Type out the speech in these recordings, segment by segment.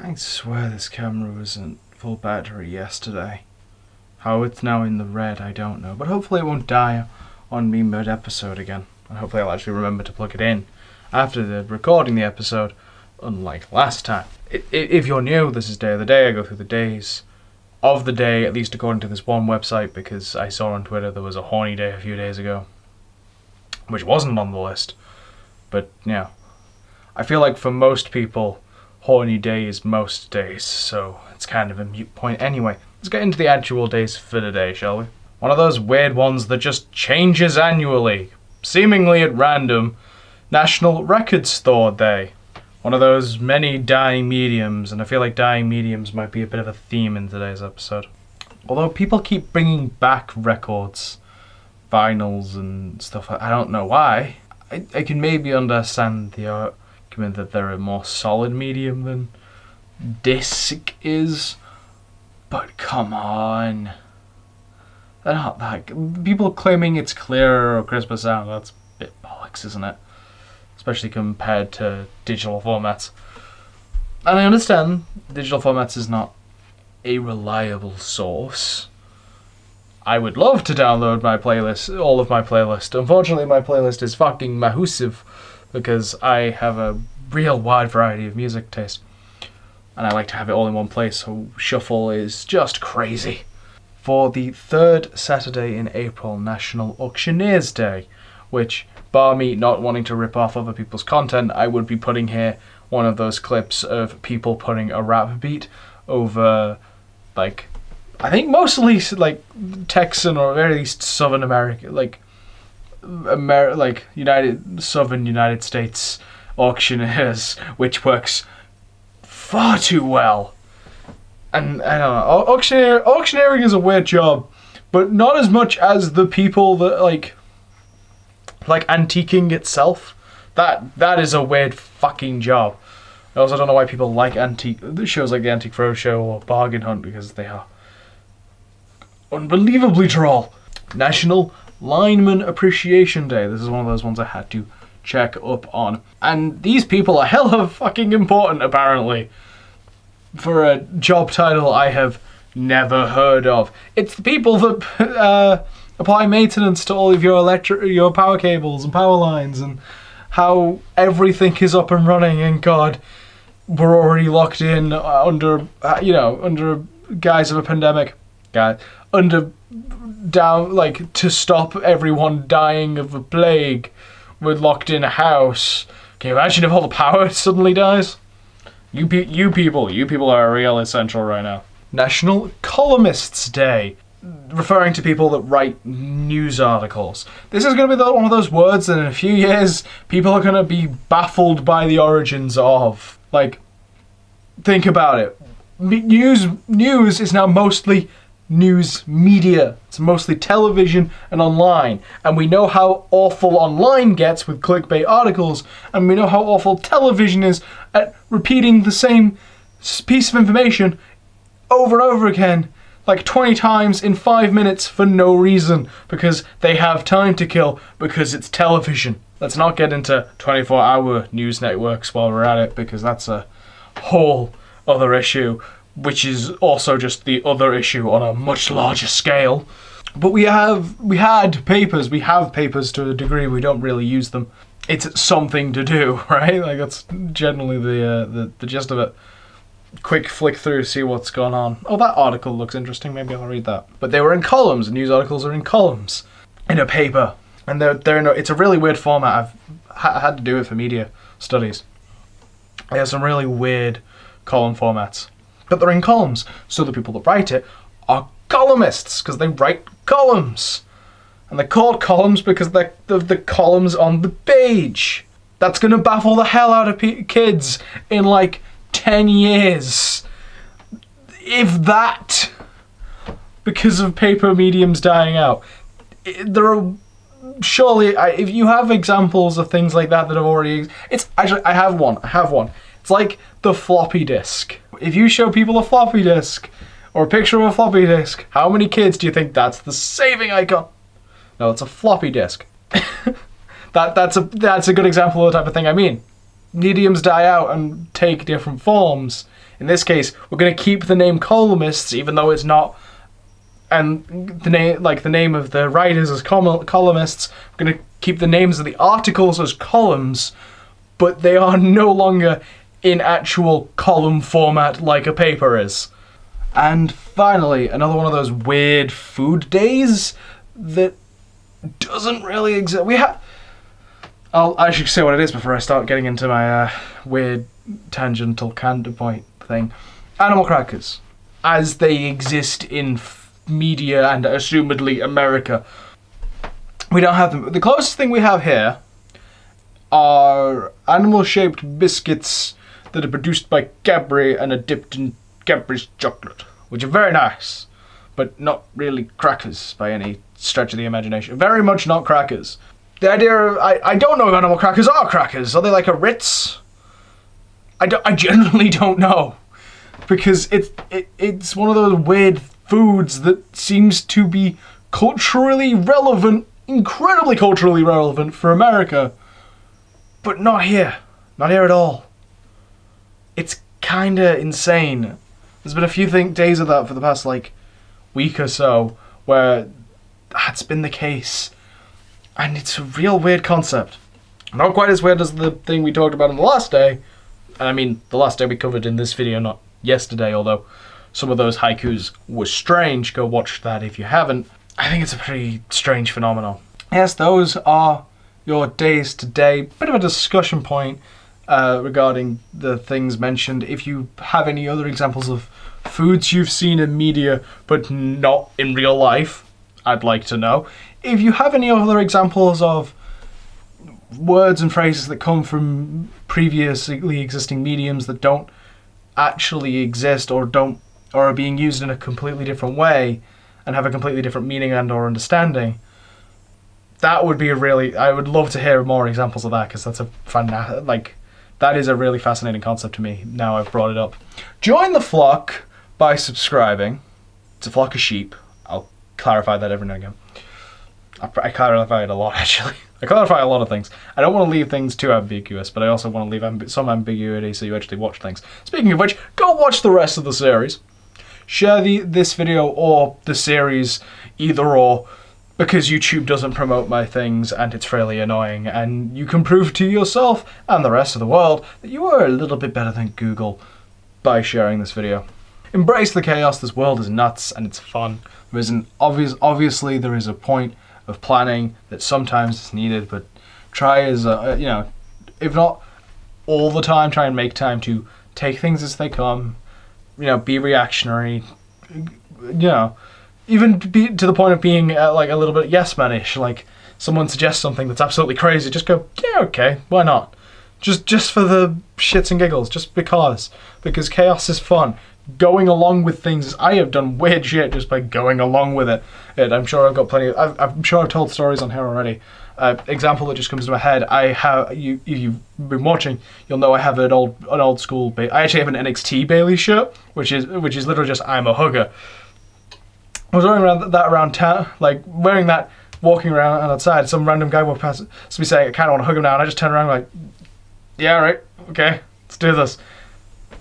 I swear this camera was in full battery yesterday. How it's now in the red, I don't know. But hopefully it won't die on me mid-episode again. And hopefully I'll actually remember to plug it in after the recording the episode, unlike last time. If you're new, this is Day of the Day. I go through the days of the day, at least according to this one website, because I saw on Twitter there was a horny day a few days ago, which wasn't on the list. But, yeah. I feel like for most people, horny day is most days, so it's kind of a moot point anyway. Let's get into the actual days for today, shall we? One of those weird ones that just changes annually, seemingly at random. National Record Store Day. One of those many dying mediums, and I feel like dying mediums might be a bit of a theme in today's episode. Although people keep bringing back records, vinyls and stuff, I don't know why. I can maybe understand the argument that they're a more solid medium than disc is, but come on. They're not that. People claiming it's clearer or crisper sound, that's a bit bollocks, isn't it? Especially compared to digital formats. And I understand digital formats is not a reliable source. I would love to download my playlist, all of my playlist. Unfortunately, my playlist is fucking massive because I have a real wide variety of music taste. And I like to have it all in one place, so shuffle is just crazy. For the third Saturday in April, National Auctioneers Day, which, bar me not wanting to rip off other people's content, I would be putting here one of those clips of people putting a rap beat over, like, I think mostly, like, Texan or at least Southern America, Southern United States auctioneers, which works far too well. And I don't know, auctioneering is a weird job, but not as much as the people that, like antiquing itself. That is a weird fucking job. I also don't know why people like shows like the Antique Roadshow or Bargain Hunt, because they are unbelievably droll. National Lineman Appreciation Day. This is one of those ones I had to check up on. And these people are hella fucking important, apparently, for a job title I have never heard of. It's the people that apply maintenance to all of your power cables and power lines, and how everything is up and running, and God, we're already locked in under guise of a pandemic. To stop everyone dying of a plague, we're locked in a house. Can you imagine if all the power suddenly dies? You people are real essential right now. National Columnists Day, referring to people that write news articles. This is going to be one of those words that in a few years people are going to be baffled by the origins of. Like, think about it. News is now mostly news media. It's mostly television and online. And we know how awful online gets with clickbait articles, and we know how awful television is at repeating the same piece of information over and over again, like 20 times in 5 minutes for no reason, because they have time to kill, because it's television. Let's not get into 24-hour news networks while we're at it, because that's a whole other issue, which is also just the other issue on a much larger scale. But we have papers to a degree. We don't really use them. It's something to do, right? Like, that's generally the gist of it. Quick flick through, see what's going on. Oh, that article looks interesting. Maybe I'll read that. But they were in columns. News articles are in columns in a paper, and it's a really weird format. I've had to do it for media studies. They have some really weird column formats, but they're in columns. So the people that write it are columnists, because they write columns, and they're called columns because they're the columns on the page. That's gonna baffle the hell out of kids in like 10 years, if that, because of paper mediums dying out. There are surely, if you have examples of things like that have already, it's actually, I have one. It's like the floppy disk. If you show people a floppy disk or a picture of a floppy disk, how many kids do you think that's the saving icon? No, it's a floppy disk. That's a good example of the type of thing I mean. Mediums die out and take different forms. In this case, we're going to keep the name columnists, even though it's not, and the name of the writers as columnists. We're going to keep the names of the articles as columns, but they are no longer in actual column format like a paper is. And finally, another one of those weird food days that doesn't really exist. I should say what it is before I start getting into my weird tangential counterpoint thing. Animal crackers, as they exist in media and assumedly America. We don't have them. The closest thing we have here are animal-shaped biscuits that are produced by Cadbury and are dipped in Cadbury's chocolate, which are very nice, but not really crackers by any stretch of the imagination. Very much not crackers. The idea of, I don't know if animal crackers are crackers. Are they like a Ritz? I genuinely don't know. Because it's one of those weird foods that seems to be culturally relevant, incredibly culturally relevant for America. But not here. Not here at all. It's kinda insane. There's been a few days of that for the past, week or so, where that's been the case. And it's a real weird concept. Not quite as weird as the thing we talked about on the last day. And I mean, the last day we covered in this video, not yesterday, although some of those haikus were strange. Go watch that if you haven't. I think it's a pretty strange phenomenon. Yes, those are your days today. Bit of a discussion point regarding the things mentioned. If you have any other examples of foods you've seen in media but not in real life, I'd like to know. If you have any other examples of words and phrases that come from previously existing mediums that don't actually exist or are being used in a completely different way and have a completely different meaning and or understanding, that would be I would love to hear more examples of that, because that's that is a really fascinating concept to me now I've brought it up. Join the flock by subscribing. It's a flock of sheep. I'll clarify that every now and again. I clarify it a lot, actually. I clarify a lot of things. I don't want to leave things too ambiguous, but I also want to leave some ambiguity so you actually watch things. Speaking of which, go watch the rest of the series. Share this video or the series, either or, because YouTube doesn't promote my things and it's fairly annoying, and you can prove to yourself and the rest of the world that you are a little bit better than Google by sharing this video. Embrace the chaos. This world is nuts and it's fun. There is obviously there is a point of planning that sometimes is needed, but try as if not all the time, try and make time to take things as they come. Be reactionary. Even be to the point of being a little bit yes-manish. Like someone suggests something that's absolutely crazy, just go, yeah, okay, why not? Just for the shits and giggles, just because chaos is fun. Going along with things. I have done weird shit just by going along with it. I'm sure I've got plenty. I'm sure I've told stories on here already. Example that just comes to my head. If you've been watching, you'll know I have an old school. I actually have an NXT Bailey shirt, which is literally just I'm a hugger. I was wearing that around town, wearing that, walking around outside. Some random guy walked past me saying, I kind of want to hug him now, and I just turned around yeah, right, okay, let's do this,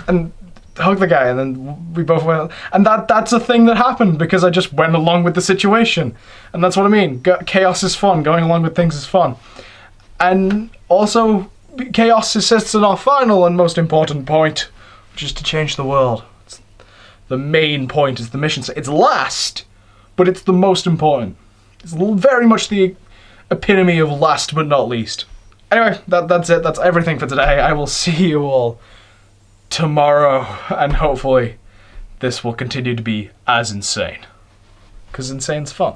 and hug the guy, and then we both went, and that's a thing that happened because I just went along with the situation, and that's what I mean. Chaos is fun. Going along with things is fun, and also chaos assists in our final and most important point, which is to change the world. The main point is the mission. It's last, but it's the most important. It's very much the epitome of last but not least. Anyway, that's it. That's everything for today. I will see you all tomorrow, and hopefully this will continue to be as insane. Because insane's fun.